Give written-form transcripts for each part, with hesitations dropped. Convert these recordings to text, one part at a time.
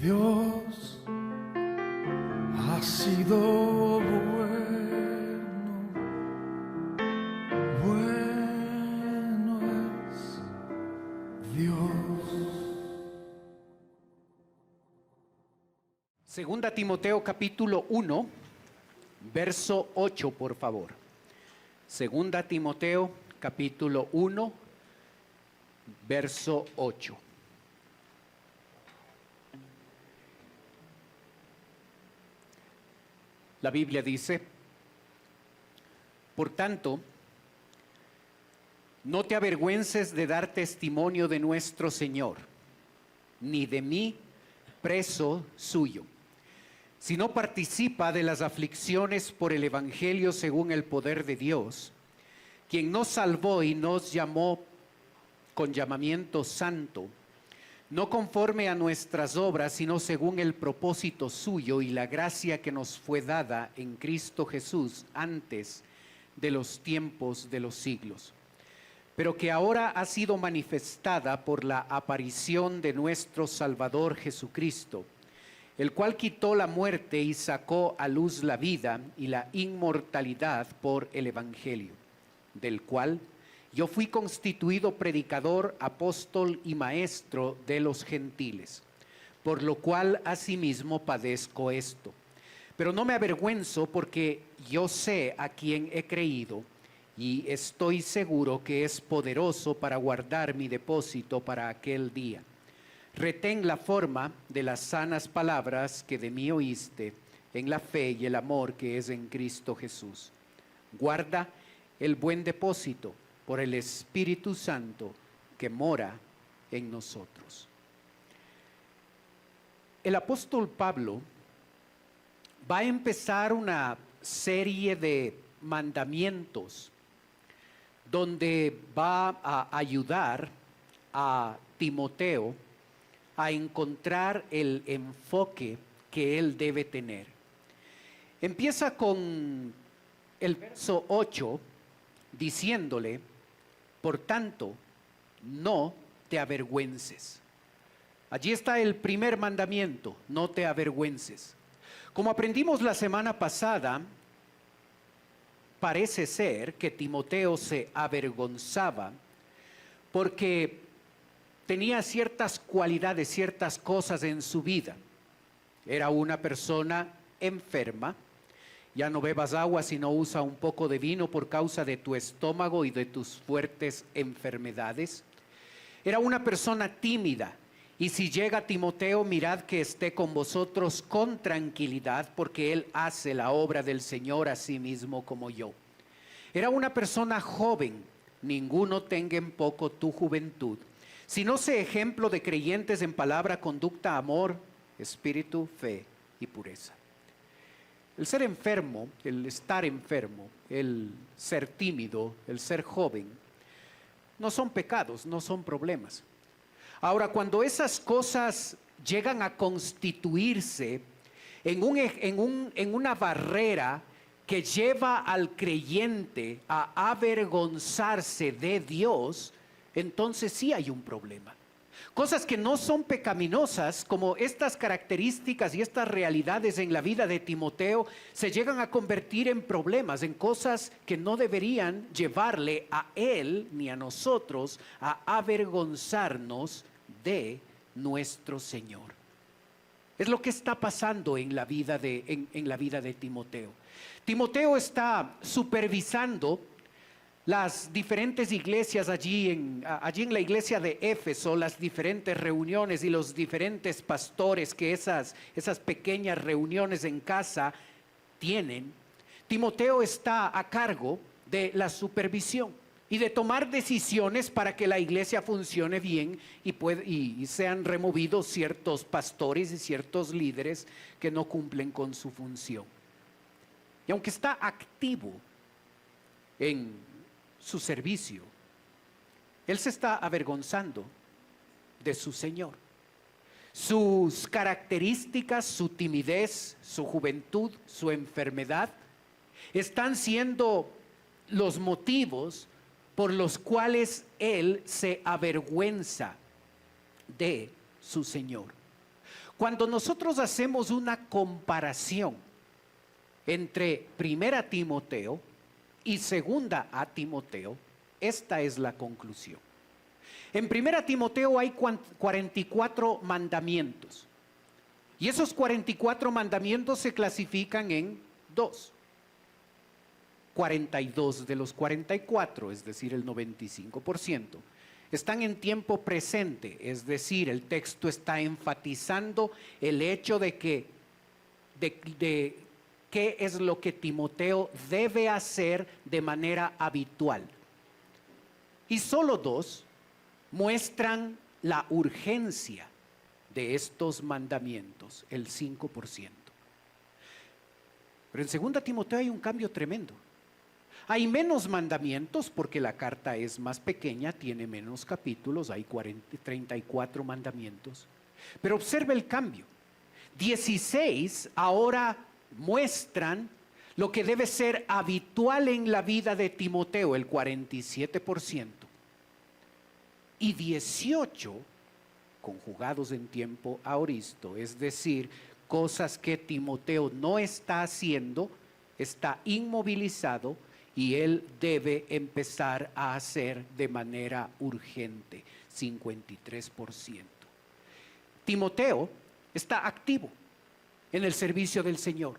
Dios ha sido bueno, bueno es Dios. Segunda Timoteo capítulo 1, verso 8, por favor. Segunda Timoteo capítulo 1, verso 8. La Biblia dice: por tanto, no te avergüences de dar testimonio de nuestro Señor, ni de mí, preso suyo, sino participa de las aflicciones por el Evangelio según el poder de Dios, quien nos salvó y nos llamó con llamamiento santo, no conforme a nuestras obras, sino según el propósito suyo y la gracia que nos fue dada en Cristo Jesús antes de los tiempos de los siglos, pero que ahora ha sido manifestada por la aparición de nuestro Salvador Jesucristo, el cual quitó la muerte y sacó a luz la vida y la inmortalidad por el Evangelio, del cual yo fui constituido predicador, apóstol y maestro de los gentiles, por lo cual asimismo padezco esto. Pero no me avergüenzo, porque yo sé a quién he creído y estoy seguro que es poderoso para guardar mi depósito para aquel día. Retén la forma de las sanas palabras que de mí oíste en la fe y el amor que es en Cristo Jesús. Guarda el buen depósito por el Espíritu Santo que mora en nosotros. El apóstol Pablo va a empezar una serie de mandamientos donde va a ayudar a Timoteo a encontrar el enfoque que él debe tener. Empieza con el verso 8 diciéndole: por tanto, no te avergüences. Allí está el primer mandamiento: no te avergüences. Como aprendimos la semana pasada, parece ser que Timoteo se avergonzaba porque tenía ciertas cualidades, ciertas cosas en su vida. Era una persona enferma. Ya no bebas agua, sino usa un poco de vino por causa de tu estómago y de tus fuertes enfermedades. Era una persona tímida. Y si llega Timoteo, mirad que esté con vosotros con tranquilidad, porque él hace la obra del Señor a sí mismo como yo. Era una persona joven. Ninguno tenga en poco tu juventud, sino sé ejemplo de creyentes en palabra, conducta, amor, espíritu, fe y pureza. El ser enfermo, el estar enfermo, el ser tímido, el ser joven, no son pecados, no son problemas. Ahora, cuando esas cosas llegan a constituirse en una barrera que lleva al creyente a avergonzarse de Dios, entonces sí hay un problema. Cosas que no son pecaminosas, como estas características y estas realidades en la vida de Timoteo, se llegan a convertir en problemas, en cosas que no deberían llevarle a él ni a nosotros a avergonzarnos de nuestro Señor. Es lo que está pasando en la vida de Timoteo. Timoteo está supervisando las diferentes iglesias allí en la iglesia de Éfeso, las diferentes reuniones y los diferentes pastores que esas pequeñas reuniones en casa tienen. Timoteo está a cargo de la supervisión y de tomar decisiones para que la iglesia funcione bien y sean removidos ciertos pastores y ciertos líderes que no cumplen con su función. Y aunque está activo en su servicio, él se está avergonzando de su Señor. Sus características, su timidez, su juventud, su enfermedad están siendo los motivos por los cuales él se avergüenza de su Señor. Cuando nosotros hacemos una comparación entre Primera Timoteo y Segunda a Timoteo, esta es la conclusión. En Primera Timoteo hay 44 mandamientos. Y esos 44 mandamientos se clasifican en dos. 42 de los 44, es decir, el 95%, están en tiempo presente, es decir, el texto está enfatizando el hecho de que qué es lo que Timoteo debe hacer de manera habitual. Y solo dos muestran la urgencia de estos mandamientos, el 5%. Pero en 2 Timoteo hay un cambio tremendo. Hay menos mandamientos porque la carta es más pequeña, tiene menos capítulos, hay 34 mandamientos. Pero observe el cambio. 16 ahora muestran lo que debe ser habitual en la vida de Timoteo, el 47%. Y 18 conjugados en tiempo aoristo, es decir, cosas que Timoteo no está haciendo, está inmovilizado y él debe empezar a hacer de manera urgente, 53%. Timoteo está activo en el servicio del Señor,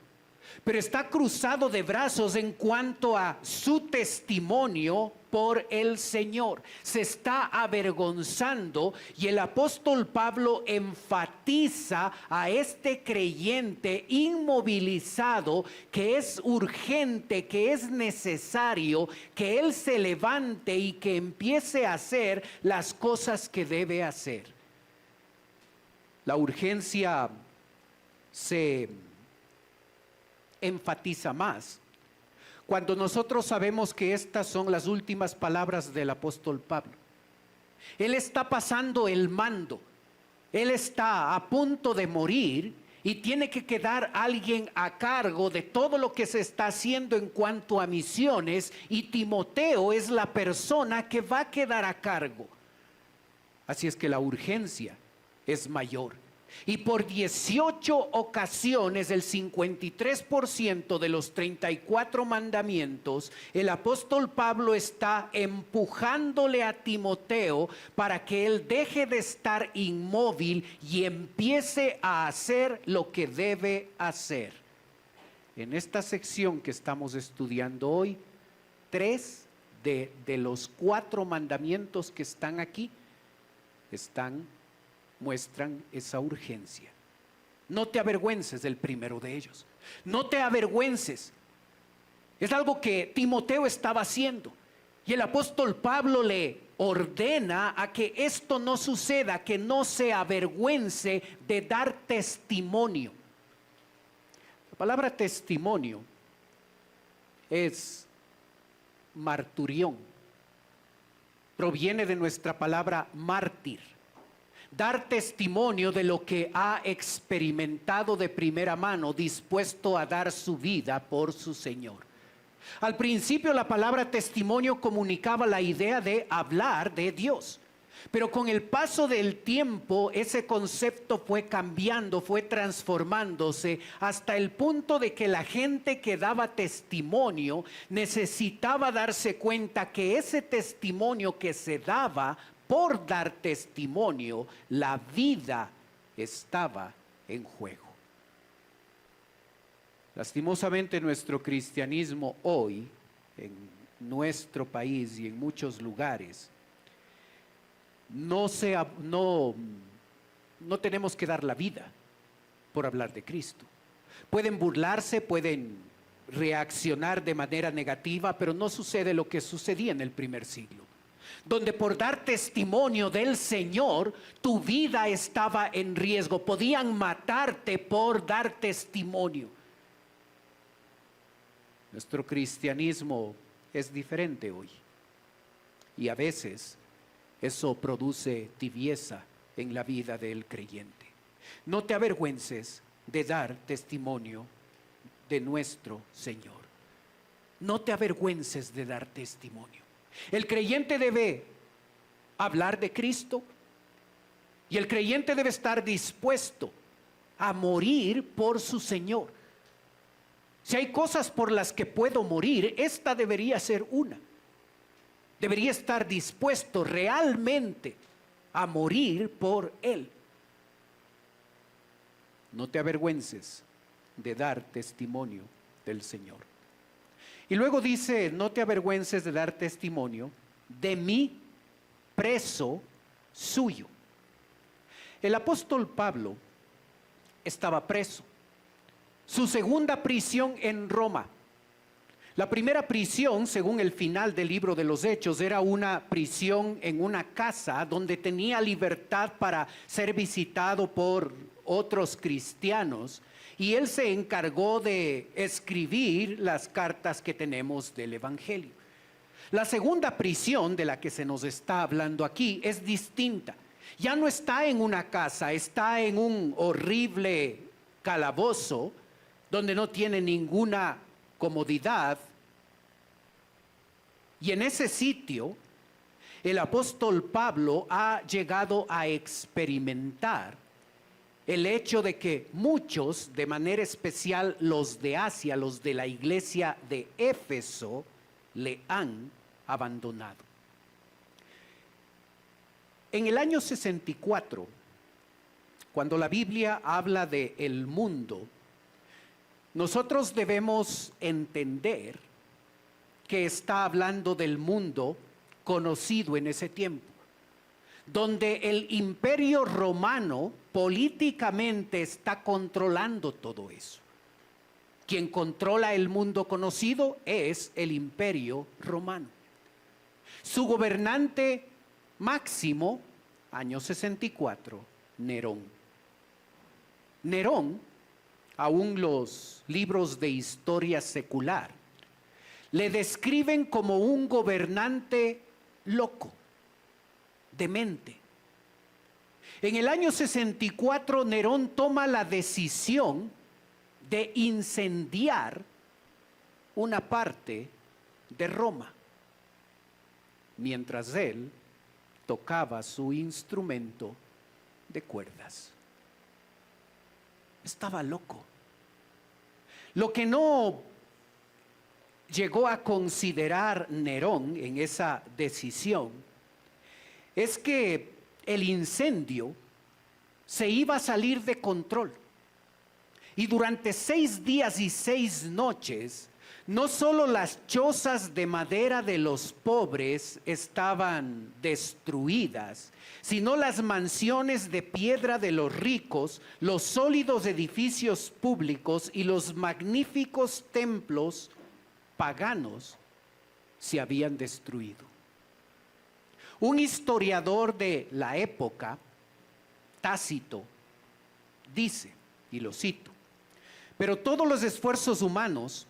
pero está cruzado de brazos en cuanto a su testimonio por el Señor. Se está avergonzando y el apóstol Pablo enfatiza a este creyente inmovilizado que es urgente, que es necesario que él se levante y que empiece a hacer las cosas que debe hacer. La urgencia se enfatiza más cuando nosotros sabemos que estas son las últimas palabras del apóstol Pablo. Él está pasando el mando, él está a punto de morir y tiene que quedar alguien a cargo de todo lo que se está haciendo en cuanto a misiones, y Timoteo es la persona que va a quedar a cargo. Así es que la urgencia es mayor. Y por 18 ocasiones, el 53% de los 34 mandamientos, el apóstol Pablo está empujándole a Timoteo para que él deje de estar inmóvil y empiece a hacer lo que debe hacer. En esta sección que estamos estudiando hoy, 3 de los 4 mandamientos que están aquí muestran esa urgencia. No te avergüences del primero de ellos. No te avergüences. Es algo que Timoteo estaba haciendo. Y el apóstol Pablo le ordena a que esto no suceda, que no se avergüence de dar testimonio. La palabra testimonio es marturión. Proviene de nuestra palabra mártir. Dar testimonio de lo que ha experimentado de primera mano, dispuesto a dar su vida por su Señor. Al principio la palabra testimonio comunicaba la idea de hablar de Dios, pero con el paso del tiempo ese concepto fue cambiando, fue transformándose hasta el punto de que la gente que daba testimonio necesitaba darse cuenta que ese testimonio que se daba por dar testimonio, la vida estaba en juego. Lastimosamente nuestro cristianismo hoy, en nuestro país y en muchos lugares, no tenemos que dar la vida por hablar de Cristo. Pueden burlarse, pueden reaccionar de manera negativa, pero no sucede lo que sucedía en el primer siglo, donde por dar testimonio del Señor, tu vida estaba en riesgo. Podían matarte por dar testimonio. Nuestro cristianismo es diferente hoy. Y a veces eso produce tibieza en la vida del creyente. No te avergüences de dar testimonio de nuestro Señor. No te avergüences de dar testimonio. El creyente debe hablar de Cristo y el creyente debe estar dispuesto a morir por su Señor. Si hay cosas por las que puedo morir, esta debería ser una. Debería estar dispuesto realmente a morir por Él. No te avergüences de dar testimonio del Señor. Y luego dice, no te avergüences de dar testimonio de mí, preso suyo. El apóstol Pablo estaba preso. Su segunda prisión en Roma. La primera prisión, según el final del libro de los Hechos, era una prisión en una casa donde tenía libertad para ser visitado por otros cristianos, y él se encargó de escribir las cartas que tenemos del Evangelio. La segunda prisión de la que se nos está hablando aquí es distinta. Ya no está en una casa, está en un horrible calabozo donde no tiene ninguna comodidad. Y en ese sitio, el apóstol Pablo ha llegado a experimentar el hecho de que muchos, de manera especial los de Asia, los de la iglesia de Éfeso, le han abandonado. En el año 64, cuando la Biblia habla de el mundo, nosotros debemos entender que está hablando del mundo conocido en ese tiempo, donde el imperio romano políticamente está controlando todo eso. Quien controla el mundo conocido es el imperio romano. Su gobernante máximo, año 64, Nerón. Nerón, aún los libros de historia secular, le describen como un gobernante loco, demente. En el año 64, Nerón toma la decisión de incendiar una parte de Roma, mientras él tocaba su instrumento de cuerdas. Estaba loco. Lo que no llegó a considerar Nerón en esa decisión es que el incendio se iba a salir de control. Y durante 6 días y 6 noches, no solo las chozas de madera de los pobres estaban destruidas, sino las mansiones de piedra de los ricos, los sólidos edificios públicos y los magníficos templos paganos se habían destruido. Un historiador de la época, Tácito, dice, y lo cito: pero todos los esfuerzos humanos,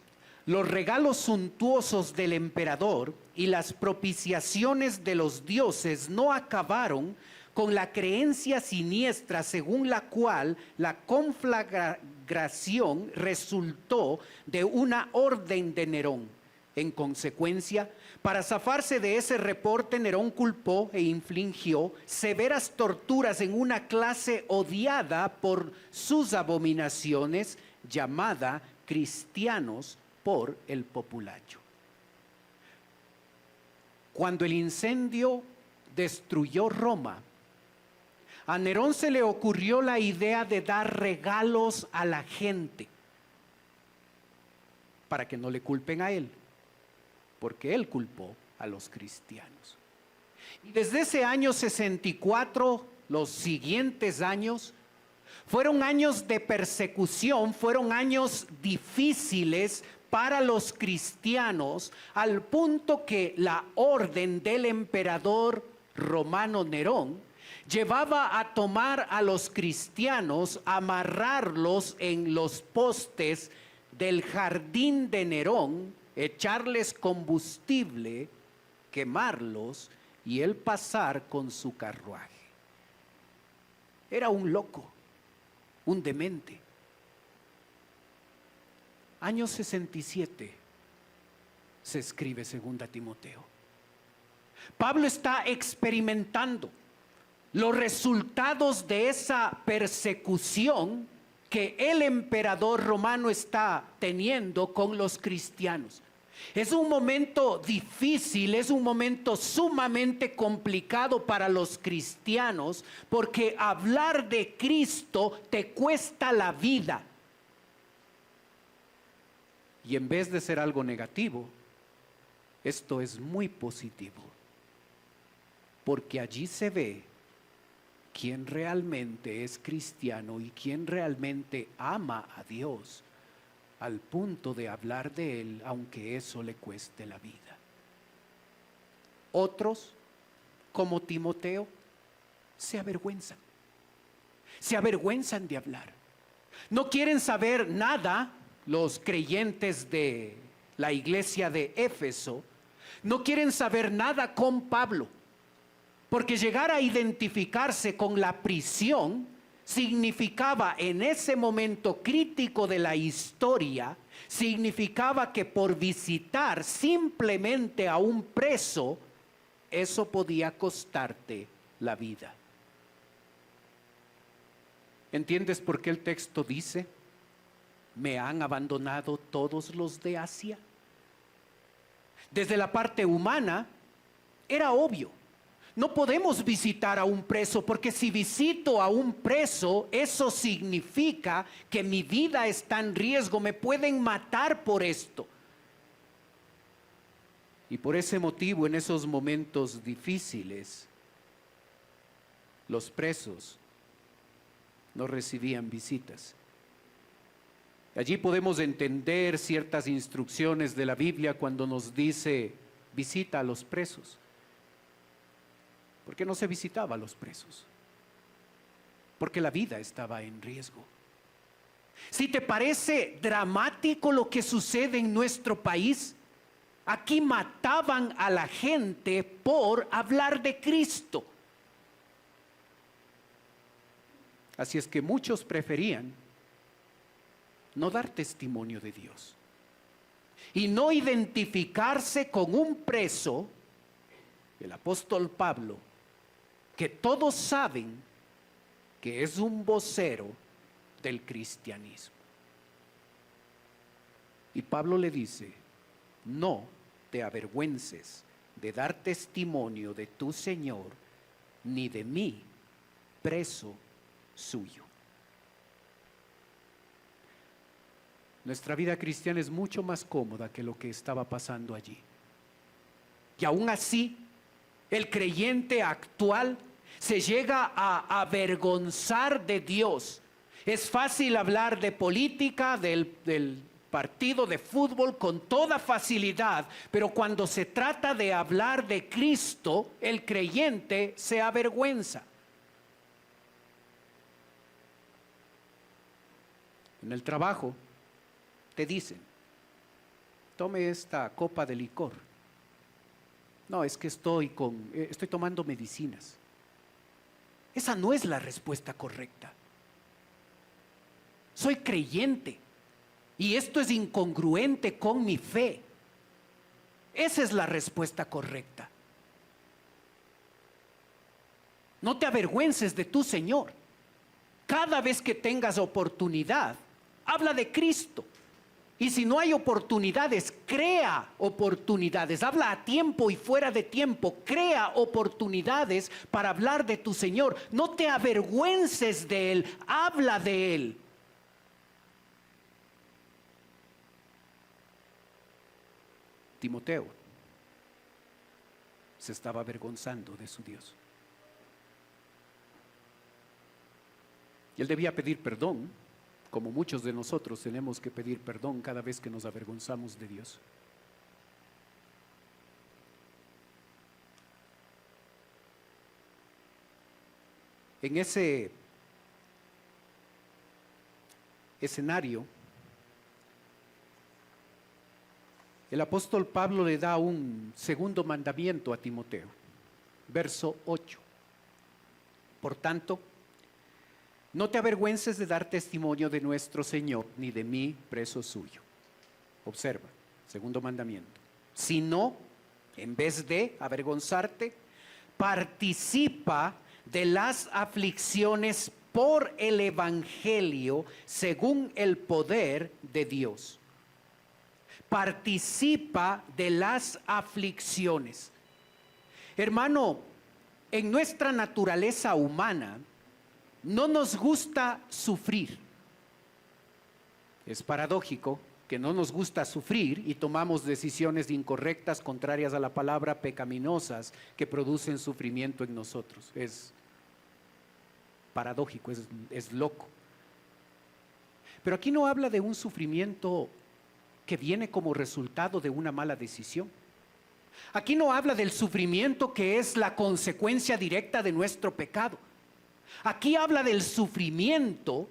los regalos suntuosos del emperador y las propiciaciones de los dioses no acabaron con la creencia siniestra según la cual la conflagración resultó de una orden de Nerón. En consecuencia, para zafarse de ese reporte, Nerón culpó e infligió severas torturas en una clase odiada por sus abominaciones, llamada cristianos por el populacho. Cuando el incendio destruyó Roma, a Nerón se le ocurrió la idea de dar regalos a la gente para que no le culpen a él, porque él culpó a los cristianos. Y desde ese año 64, los siguientes años, fueron años de persecución, fueron años difíciles para los cristianos, al punto que la orden del emperador romano Nerón llevaba a tomar a los cristianos, amarrarlos en los postes del jardín de Nerón, echarles combustible, quemarlos y él pasar con su carruaje. Era un loco, un demente. Año 67 se escribe 2 Timoteo. Pablo está experimentando los resultados de esa persecución que el emperador romano está teniendo con los cristianos. Es un momento difícil, es un momento sumamente complicado para los cristianos, porque hablar de Cristo te cuesta la vida. Y en vez de ser algo negativo, esto es muy positivo, porque allí se ve quién realmente es cristiano y quién realmente ama a Dios, al punto de hablar de Él, aunque eso le cueste la vida. Otros, como Timoteo, se avergüenzan de hablar. No quieren saber nada. Los creyentes de la iglesia de Éfeso no quieren saber nada con Pablo, porque llegar a identificarse con la prisión significaba, en ese momento crítico de la historia, significaba que por visitar simplemente a un preso, eso podía costarte la vida. ¿Entiendes por qué el texto dice: me han abandonado todos los de Asia? Desde la parte humana era obvio. No podemos visitar a un preso, porque si visito a un preso, eso significa que mi vida está en riesgo, me pueden matar por esto. Y por ese motivo, en esos momentos difíciles, los presos no recibían visitas. Allí podemos entender ciertas instrucciones de la Biblia cuando nos dice: visita a los presos. ¿Por qué no se visitaba a los presos? Porque la vida estaba en riesgo. Si te parece dramático lo que sucede en nuestro país, aquí mataban a la gente por hablar de Cristo. Así es que muchos preferían no dar testimonio de Dios y no identificarse con un preso, el apóstol Pablo, que todos saben que es un vocero del cristianismo. Y Pablo le dice: no te avergüences de dar testimonio de tu Señor, ni de mí, preso suyo. Nuestra vida cristiana es mucho más cómoda que lo que estaba pasando allí. Y aún así, el creyente actual se llega a avergonzar de Dios. Es fácil hablar de política, del partido de fútbol con toda facilidad, pero cuando se trata de hablar de Cristo, el creyente se avergüenza. En el trabajo te dicen: tome esta copa de licor. No, es que estoy tomando medicinas. Esa no es la respuesta correcta. Soy creyente y esto es incongruente con mi fe. Esa es la respuesta correcta. No te avergüences de tu Señor. Cada vez que tengas oportunidad, habla de Cristo. Y si no hay oportunidades, crea oportunidades. Habla a tiempo y fuera de tiempo. Crea oportunidades para hablar de tu Señor. No te avergüences de Él. Habla de Él. Timoteo se estaba avergonzando de su Dios. Y él debía pedir perdón, como muchos de nosotros tenemos que pedir perdón cada vez que nos avergonzamos de Dios. En ese escenario, el apóstol Pablo le da un segundo mandamiento a Timoteo, verso 8. Por tanto, no te avergüences de dar testimonio de nuestro Señor, ni de mí, preso suyo. Observa, segundo mandamiento. Sino, en vez de avergonzarte, participa de las aflicciones por el Evangelio según el poder de Dios. Participa de las aflicciones. Hermano, en nuestra naturaleza humana no nos gusta sufrir. Es paradójico que no nos gusta sufrir y tomamos decisiones incorrectas, contrarias a la palabra, pecaminosas, que producen sufrimiento en nosotros. Es paradójico, es loco. Pero aquí no habla de un sufrimiento que viene como resultado de una mala decisión. Aquí no habla del sufrimiento que es la consecuencia directa de nuestro pecado. Aquí habla del sufrimiento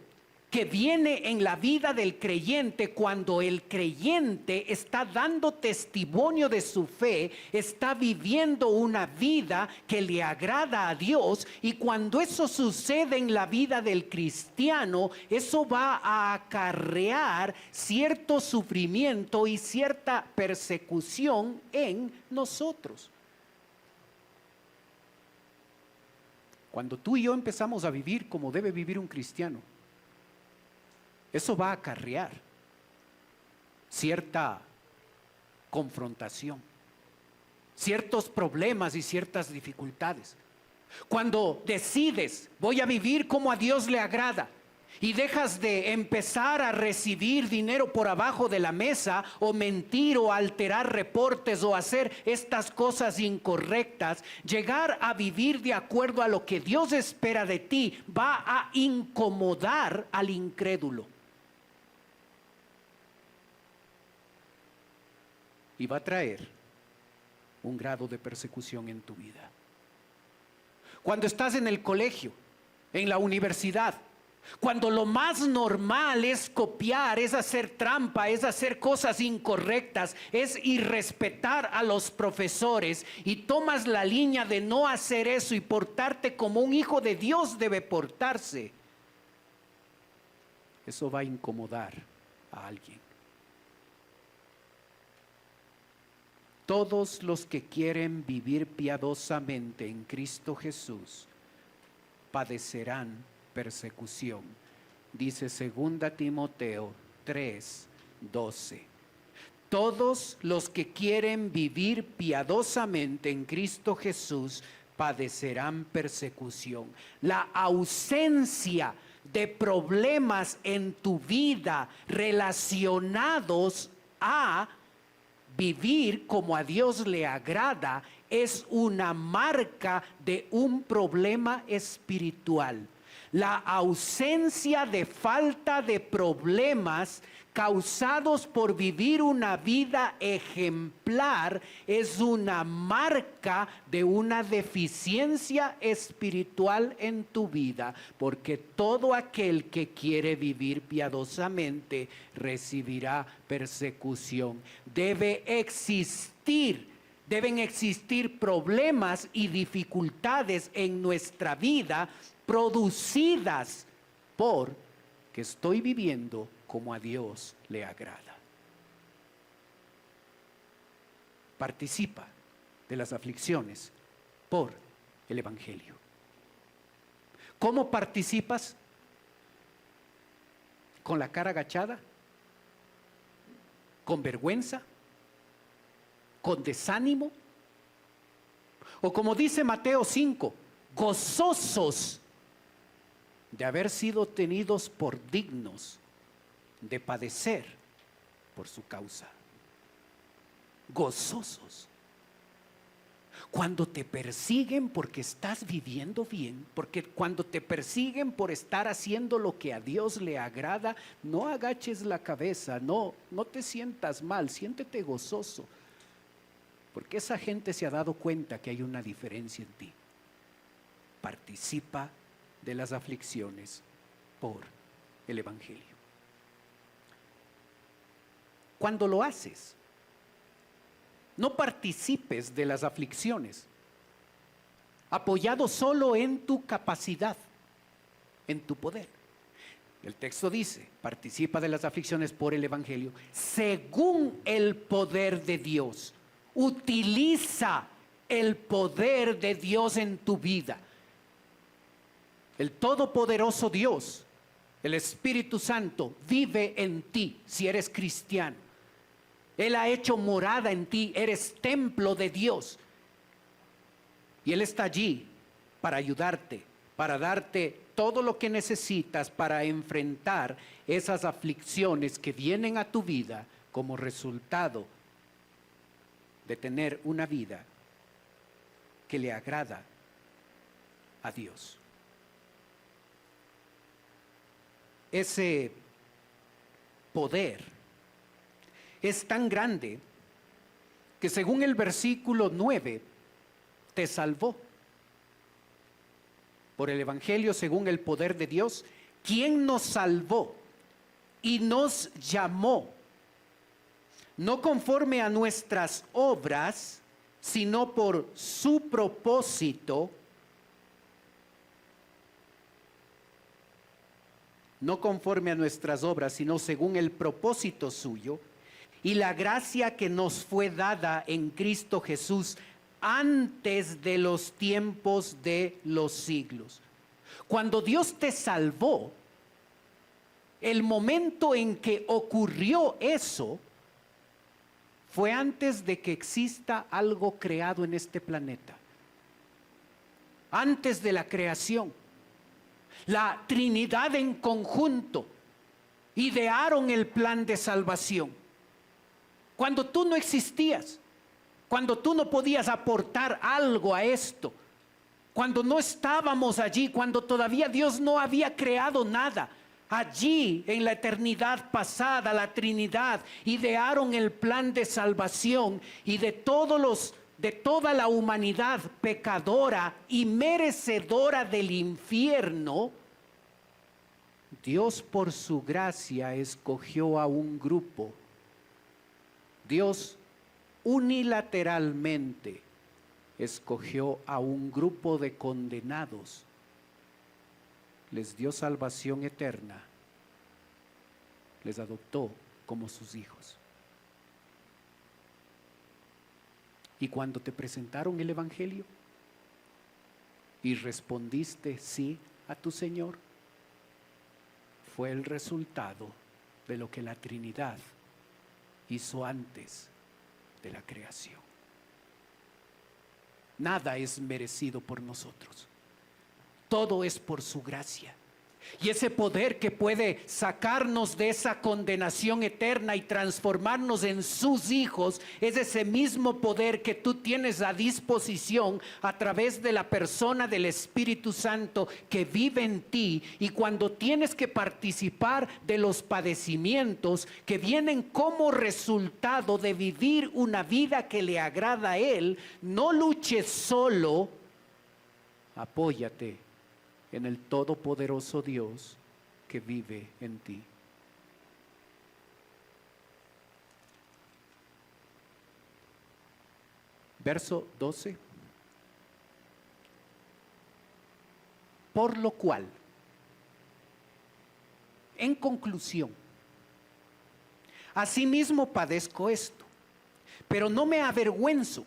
que viene en la vida del creyente cuando el creyente está dando testimonio de su fe, está viviendo una vida que le agrada a Dios, y cuando eso sucede en la vida del cristiano, eso va a acarrear cierto sufrimiento y cierta persecución en nosotros. Cuando tú y yo empezamos a vivir como debe vivir un cristiano, eso va a acarrear cierta confrontación, ciertos problemas y ciertas dificultades. Cuando decides, voy a vivir como a Dios le agrada, y dejas de empezar a recibir dinero por abajo de la mesa, o mentir, o alterar reportes, o hacer estas cosas incorrectas, llegar a vivir de acuerdo a lo que Dios espera de ti va a incomodar al incrédulo. Y va a traer un grado de persecución en tu vida. Cuando estás en el colegio, en la universidad, cuando lo más normal es copiar, es hacer trampa, es hacer cosas incorrectas, es irrespetar a los profesores, y tomas la línea de no hacer eso y portarte como un hijo de Dios debe portarse, eso va a incomodar a alguien. Todos los que quieren vivir piadosamente en Cristo Jesús padecerán persecución. Dice 2 Timoteo 3:12. Todos los que quieren vivir piadosamente en Cristo Jesús padecerán persecución. La ausencia de problemas en tu vida relacionados a vivir como a Dios le agrada es una marca de un problema espiritual. La ausencia de falta de problemas causados por vivir una vida ejemplar es una marca de una deficiencia espiritual en tu vida, porque todo aquel que quiere vivir piadosamente recibirá persecución. Deben existir problemas y dificultades en nuestra vida producidas por que estoy viviendo como a Dios le agrada. Participa de las aflicciones por el Evangelio. ¿Cómo participas? ¿Con la cara agachada? ¿Con vergüenza? ¿Con desánimo? O como dice Mateo 5, gozosos de haber sido tenidos por dignos de padecer por su causa. Gozosos. Cuando te persiguen porque estás viviendo bien, porque cuando te persiguen por estar haciendo lo que a Dios le agrada, no agaches la cabeza, no te sientas mal, siéntete gozoso, porque esa gente se ha dado cuenta que hay una diferencia en ti. Participa de las aflicciones por el Evangelio. Cuando lo haces, no participes de las aflicciones apoyado solo en tu capacidad, en tu poder. El texto dice, participa de las aflicciones por el Evangelio según el poder de Dios. Utiliza el poder de Dios en tu vida. El todopoderoso Dios, el Espíritu Santo, vive en ti si eres cristiano. Él ha hecho morada en ti, eres templo de Dios. Y Él está allí para ayudarte, para darte todo lo que necesitas para enfrentar esas aflicciones que vienen a tu vida como resultado de tener una vida que le agrada a Dios. Ese poder es tan grande que según el versículo 9 te salvó. Por el Evangelio, según el poder de Dios, quien nos salvó y nos llamó, no conforme a nuestras obras, sino por su propósito, no conforme a nuestras obras, sino según el propósito suyo, y la gracia que nos fue dada en Cristo Jesús antes de los tiempos de los siglos. Cuando Dios te salvó, el momento en que ocurrió eso fue antes de que exista algo creado en este planeta. Antes de la creación, la Trinidad en conjunto idearon el plan de salvación. Cuando tú no existías, cuando tú no podías aportar algo a esto, cuando no estábamos allí, cuando todavía Dios no había creado nada, allí en la eternidad pasada, la Trinidad idearon el plan de salvación y de toda la humanidad pecadora y merecedora del infierno. Dios por su gracia escogió a un grupo. Dios unilateralmente escogió a un grupo de condenados, les dio salvación eterna, les adoptó como sus hijos. Y cuando te presentaron el Evangelio y respondiste sí a tu Señor, fue el resultado de lo que la Trinidad hizo antes de la creación. Nada es merecido por nosotros. Todo es por su gracia. Y ese poder que puede sacarnos de esa condenación eterna y transformarnos en sus hijos, es ese mismo poder que tú tienes a disposición a través de la persona del Espíritu Santo que vive en ti. Y cuando tienes que participar de los padecimientos que vienen como resultado de vivir una vida que le agrada a Él, no luches solo, apóyate en el todopoderoso Dios que vive en ti. Verso 12. Por lo cual, en conclusión, asimismo padezco esto, pero no me avergüenzo.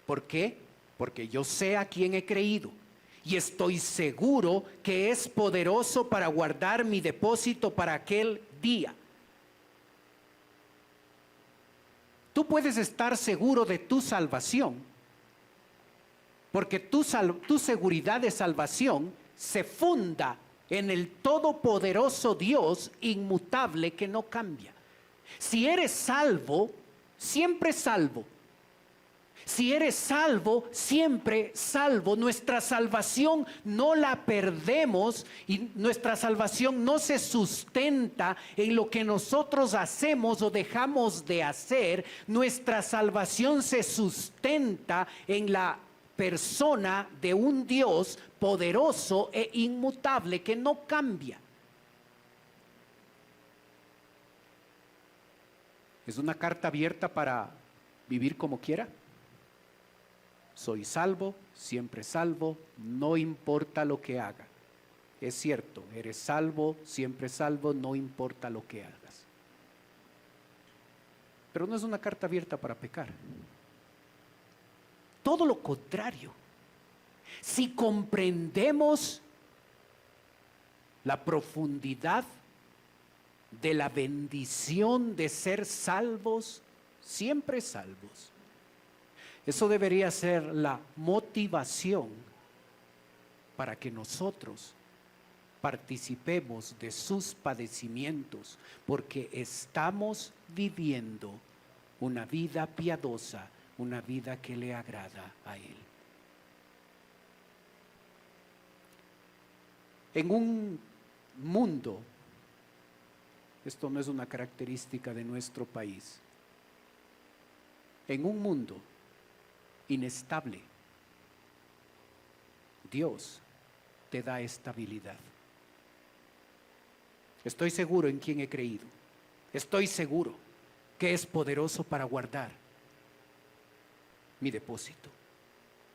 ¿Por qué? Porque yo sé a quién he creído. Y estoy seguro que es poderoso para guardar mi depósito para aquel día. Tú puedes estar seguro de tu salvación, porque tu seguridad de salvación se funda en el todopoderoso Dios inmutable que no cambia. Si eres salvo, siempre salvo. Si eres salvo, siempre salvo. Nuestra salvación no la perdemos y nuestra salvación no se sustenta en lo que nosotros hacemos o dejamos de hacer. Nuestra salvación se sustenta en la persona de un Dios poderoso e inmutable que no cambia. ¿Es una carta abierta para vivir como quiera? Soy salvo, siempre salvo, no importa lo que haga. Es cierto, eres salvo, siempre salvo, no importa lo que hagas. Pero no es una carta abierta para pecar. Todo lo contrario. Si comprendemos la profundidad de la bendición de ser salvos, siempre salvos. Eso debería ser la motivación para que nosotros participemos de sus padecimientos, porque estamos viviendo una vida piadosa, una vida que le agrada a Él. En un mundo, esto no es una característica de nuestro país, en un mundo inestable, Dios te da estabilidad. Estoy seguro en quien he creído. Estoy seguro que es poderoso para guardar mi depósito.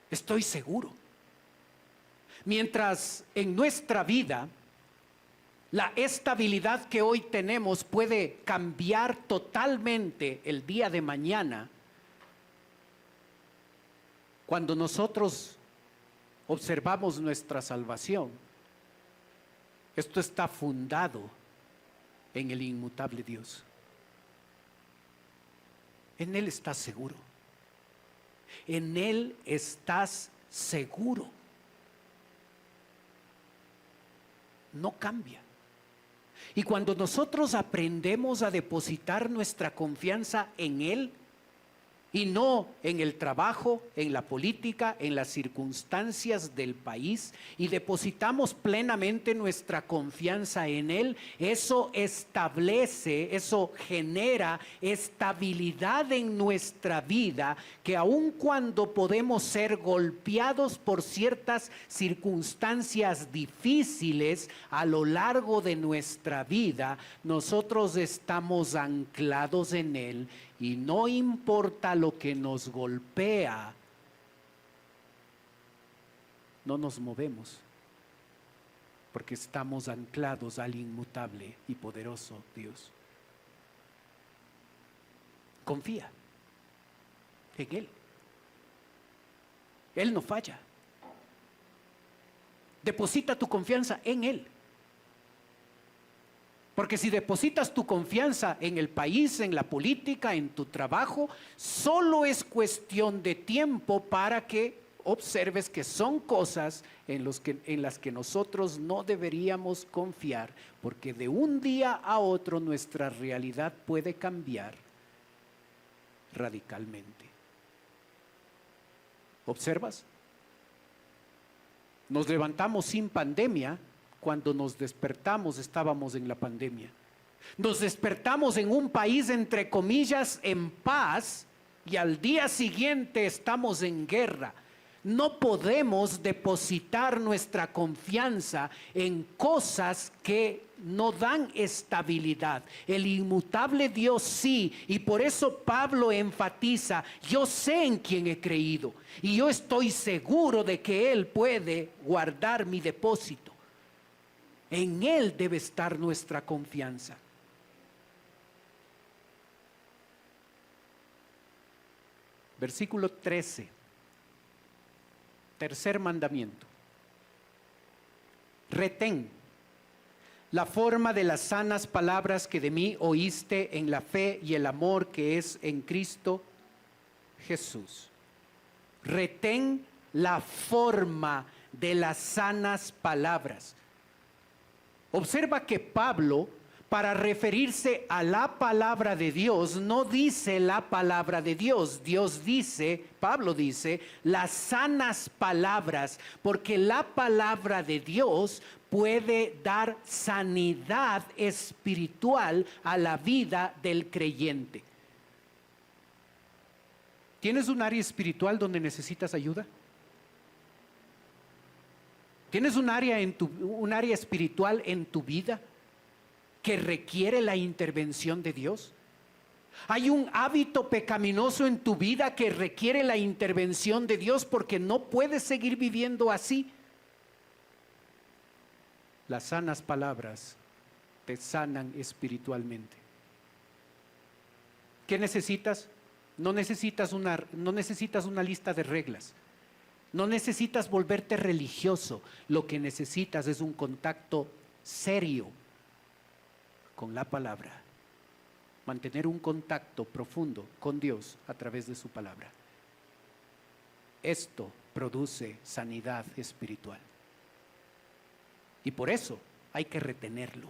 Estoy seguro. Mientras en nuestra vida la estabilidad que hoy tenemos puede cambiar totalmente el día de mañana, cuando nosotros observamos nuestra salvación, esto está fundado en el inmutable Dios. En Él estás seguro. En Él estás seguro. No cambia. Y cuando nosotros aprendemos a depositar nuestra confianza en Él, y no en el trabajo, en la política, en las circunstancias del país, y depositamos plenamente nuestra confianza en Él, eso establece, eso genera estabilidad en nuestra vida, que aun cuando podemos ser golpeados por ciertas circunstancias difíciles a lo largo de nuestra vida, nosotros estamos anclados en Él. Y no importa lo que nos golpea, no nos movemos, porque estamos anclados al inmutable y poderoso Dios. Confía en Él. Él no falla. Deposita tu confianza en Él. Porque si depositas tu confianza en el país, en la política, en tu trabajo, solo es cuestión de tiempo para que observes que son cosas en las que nosotros no deberíamos confiar, porque de un día a otro nuestra realidad puede cambiar radicalmente. ¿Observas? Nos levantamos sin pandemia. Cuando nos despertamos estábamos en la pandemia. Nos despertamos en un país entre comillas en paz y al día siguiente estamos en guerra. No podemos depositar nuestra confianza en cosas que no dan estabilidad. El inmutable Dios sí, y por eso Pablo enfatiza: yo sé en quién he creído y yo estoy seguro de que Él puede guardar mi depósito. En Él debe estar nuestra confianza. Versículo 13. Tercer mandamiento. Retén la forma de las sanas palabras que de mí oíste en la fe y el amor que es en Cristo Jesús. Retén la forma de las sanas palabras. Observa que Pablo, para referirse a la palabra de Dios, no dice la palabra de Dios. Dios dice, Pablo dice, las sanas palabras, porque la palabra de Dios puede dar sanidad espiritual a la vida del creyente. ¿Tienes un área espiritual donde necesitas ayuda? ¿Tienes un área espiritual en tu vida que requiere la intervención de Dios? ¿Hay un hábito pecaminoso en tu vida que requiere la intervención de Dios porque no puedes seguir viviendo así? Las sanas palabras te sanan espiritualmente. ¿Qué necesitas? No necesitas una lista de reglas. No necesitas volverte religioso. Lo que necesitas es un contacto serio con la palabra, mantener un contacto profundo con Dios a través de su palabra. Esto produce sanidad espiritual. Y por eso hay que retenerlo.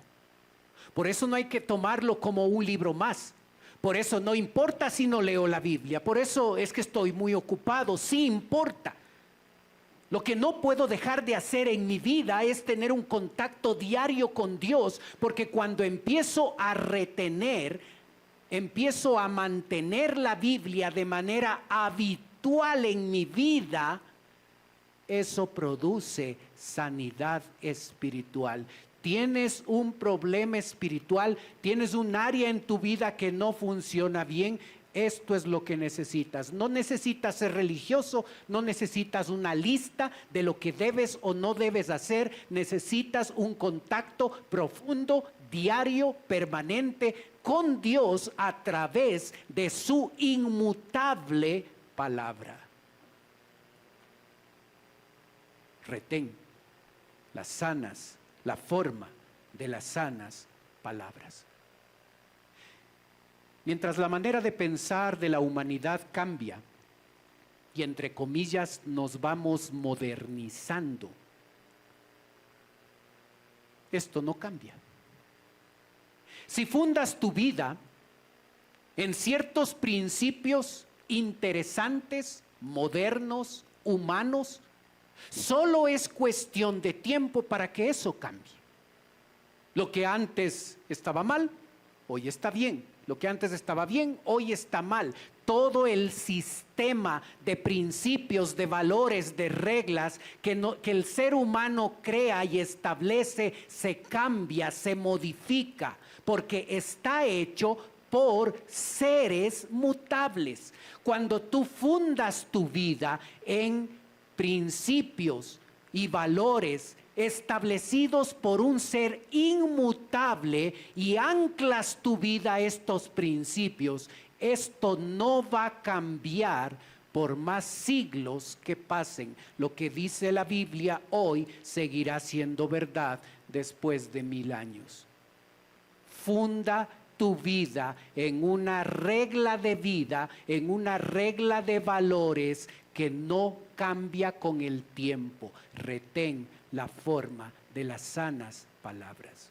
Por eso no hay que tomarlo como un libro más. Por eso no importa si no leo la Biblia. Por eso es que estoy muy ocupado. Sí importa. Lo que no puedo dejar de hacer en mi vida es tener un contacto diario con Dios, porque cuando empiezo a retener, empiezo a mantener la Biblia de manera habitual en mi vida, eso produce sanidad espiritual. Tienes un problema espiritual, tienes un área en tu vida que no funciona bien. Esto es lo que necesitas. No necesitas ser religioso, no necesitas una lista de lo que debes o no debes hacer. Necesitas un contacto profundo, diario, permanente con Dios a través de su inmutable palabra. Retén la forma de las sanas palabras. Mientras la manera de pensar de la humanidad cambia y entre comillas nos vamos modernizando, esto no cambia. Si fundas tu vida en ciertos principios interesantes, modernos, humanos, solo es cuestión de tiempo para que eso cambie. Lo que antes estaba mal, hoy está bien. Lo que antes estaba bien, hoy está mal. Todo el sistema de principios, de valores, de reglas que el ser humano crea y establece se cambia, se modifica, porque está hecho por seres mutables. Cuando tú fundas tu vida en principios y valores establecidos por un ser inmutable y anclas tu vida a estos principios, esto no va a cambiar por más siglos que pasen. Lo que dice la Biblia hoy seguirá siendo verdad después de 1000 años. Funda tu vida en una regla de vida, en una regla de valores que no cambia con el tiempo. Retén la forma de las sanas palabras.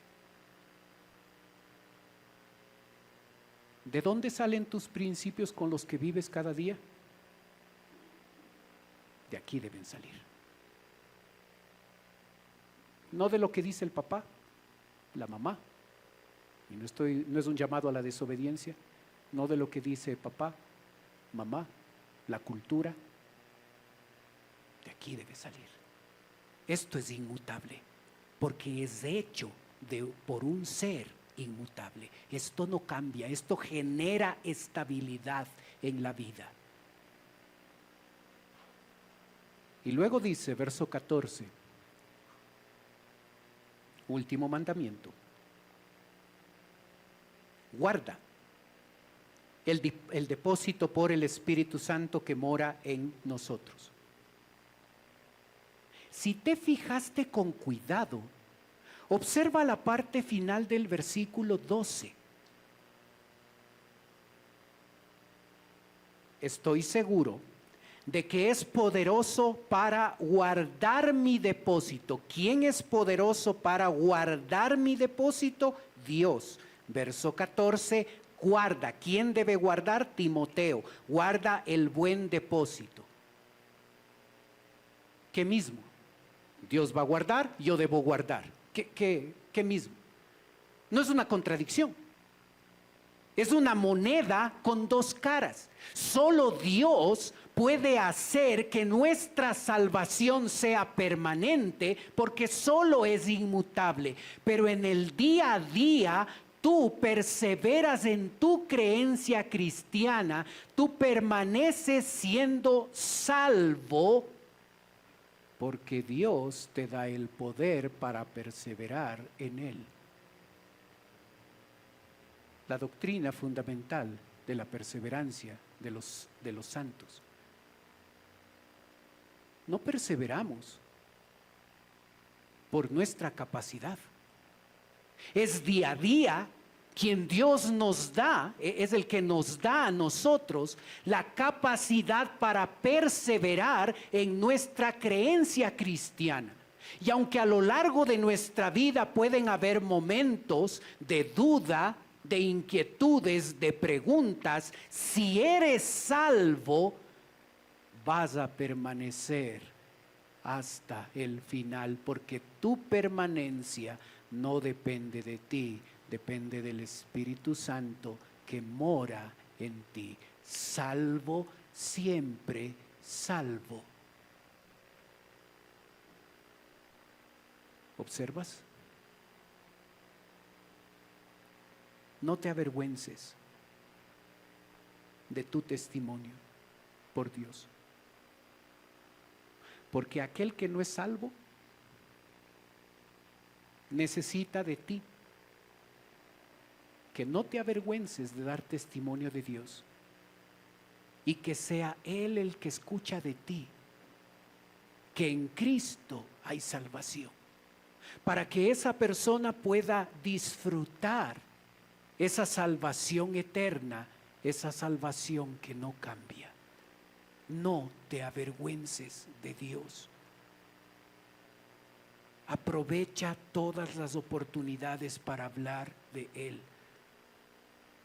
¿De dónde salen tus principios con los que vives cada día? De aquí deben salir. No de lo que dice el papá, la mamá. Y no es un llamado a la desobediencia. No de lo que dice papá, mamá, la cultura. De aquí debe salir. Esto es inmutable, porque es hecho por un ser inmutable. Esto no cambia, esto genera estabilidad en la vida. Y luego dice, verso 14, último mandamiento: guarda el depósito por el Espíritu Santo que mora en nosotros. Si te fijaste con cuidado, observa la parte final del versículo 12. Estoy seguro de que es poderoso para guardar mi depósito. ¿Quién es poderoso para guardar mi depósito? Dios. Verso 14, guarda. ¿Quién debe guardar? Timoteo. Guarda el buen depósito. ¿Qué mismo? Dios va a guardar, yo debo guardar. ¿Qué mismo? No es una contradicción. Es una moneda con dos caras. Solo Dios puede hacer que nuestra salvación sea permanente, porque solo es inmutable. Pero en el día a día, tú perseveras en tu creencia cristiana, tú permaneces siendo salvo, porque Dios te da el poder para perseverar en Él. La doctrina fundamental de la perseverancia de los santos. No perseveramos por nuestra capacidad, Es día a día quien Dios nos da, es el que nos da a nosotros la capacidad para perseverar en nuestra creencia cristiana. Y aunque a lo largo de nuestra vida pueden haber momentos de duda, de inquietudes, de preguntas, si eres salvo, vas a permanecer hasta el final, porque tu permanencia no depende de ti, depende del Espíritu Santo que mora en ti. Salvo, siempre salvo. ¿Observas? No te avergüences de tu testimonio por Dios. Porque aquel que no es salvo necesita de ti. Que no te avergüences de dar testimonio de Dios y que sea Él el que escucha de ti que en Cristo hay salvación, para que esa persona pueda disfrutar esa salvación eterna, esa salvación que no cambia. No te avergüences de Dios. Aprovecha todas las oportunidades para hablar de Él.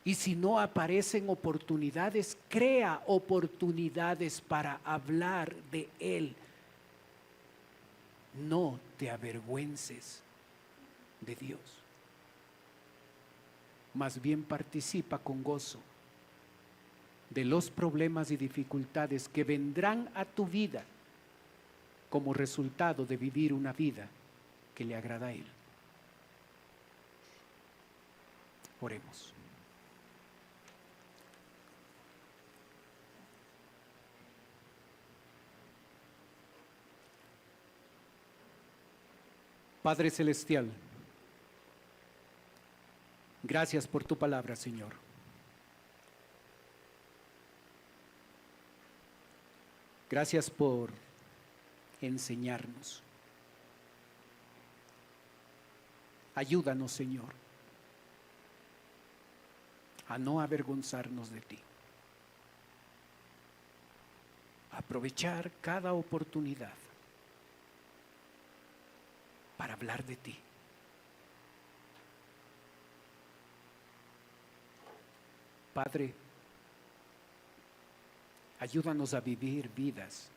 Y si no aparecen oportunidades, crea oportunidades para hablar de Él. No te avergüences de Dios. Más bien participa con gozo de los problemas y dificultades que vendrán a tu vida como resultado de vivir una vida que le agrada a Él. Oremos. Padre Celestial, gracias por tu palabra, Señor. Gracias por enseñarnos. Ayúdanos, Señor, a no avergonzarnos de ti. Aprovechar cada oportunidad para hablar de ti. Padre, ayúdanos a vivir vidas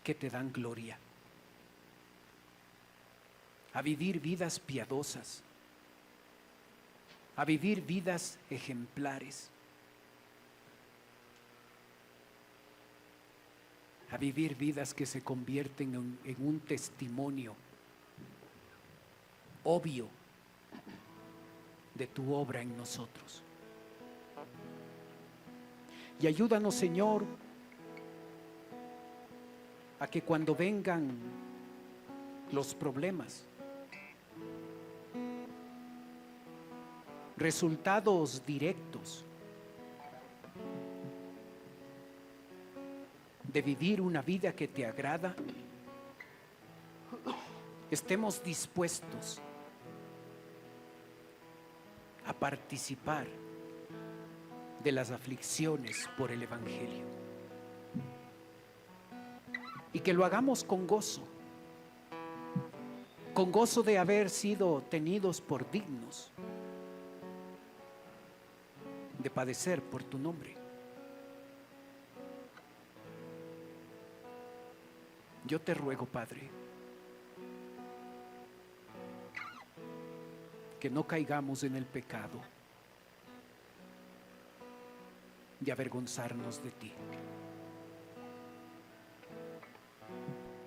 que te dan gloria, a vivir vidas piadosas, a vivir vidas ejemplares, a vivir vidas que se convierten en un testimonio obvio de tu obra en nosotros. Y ayúdanos, Señor, a que cuando vengan los problemas, resultados directos de vivir una vida que te agrada, estemos dispuestos a participar de las aflicciones por el Evangelio, y que lo hagamos con gozo de haber sido tenidos por dignos de padecer por tu nombre. Yo te ruego, Padre, que no caigamos en el pecado de avergonzarnos de ti.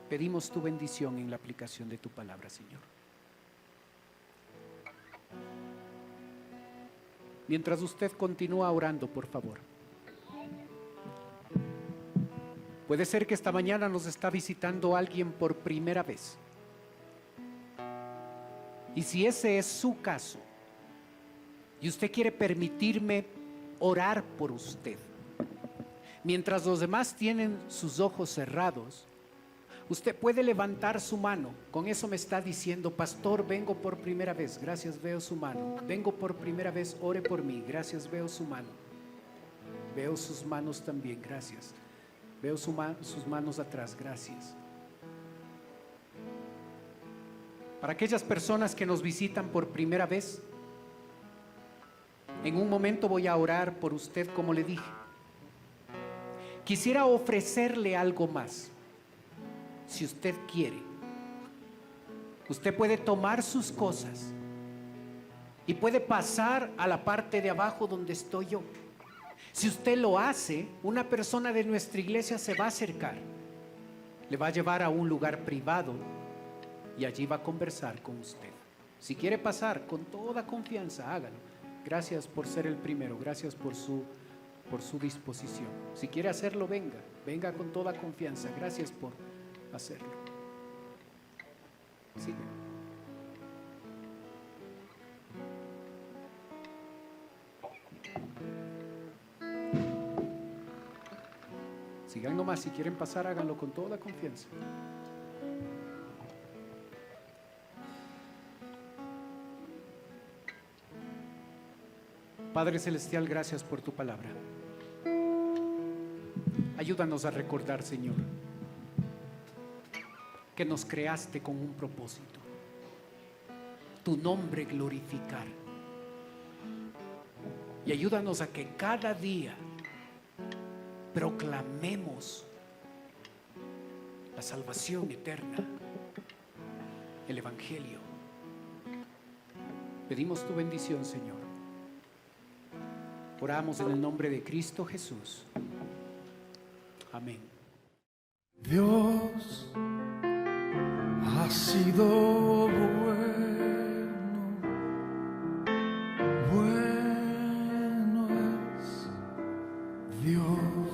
Pedimos tu bendición en la aplicación de tu palabra, Señor. Mientras usted continúa orando, por favor. Puede ser que esta mañana nos está visitando alguien por primera vez. Y si ese es su caso, y usted quiere permitirme orar por usted, mientras los demás tienen sus ojos cerrados, Usted puede levantar su mano. Con eso me está diciendo: pastor, vengo por primera vez. Gracias, veo su mano. Vengo por primera vez, ore por mí. Gracias, veo su mano. Veo sus manos también, gracias. Veo sus manos atrás, gracias. Para aquellas personas que nos visitan por primera vez, en un momento voy a orar por usted, como le dije. Quisiera ofrecerle algo más. Si usted quiere, usted puede tomar sus cosas y puede pasar a la parte de abajo donde estoy yo. Si usted lo hace, una persona de nuestra iglesia se va a acercar, le va a llevar a un lugar privado y allí va a conversar con usted. Si quiere pasar, con toda confianza, hágalo. Gracias por ser el primero, gracias por su disposición. Si quiere hacerlo, venga con toda confianza. Gracias por hacerlo. Sigue. Sigan nomás, si quieren pasar, háganlo con toda confianza. Padre Celestial, gracias por tu palabra. Ayúdanos a recordar, Señor, que nos creaste con un propósito, tu nombre glorificar. Y ayúdanos a que cada día proclamemos la salvación eterna, el Evangelio. Pedimos tu bendición, Señor. Oramos en el nombre de Cristo Jesús. Amén. Dios ha sido bueno, bueno es Dios.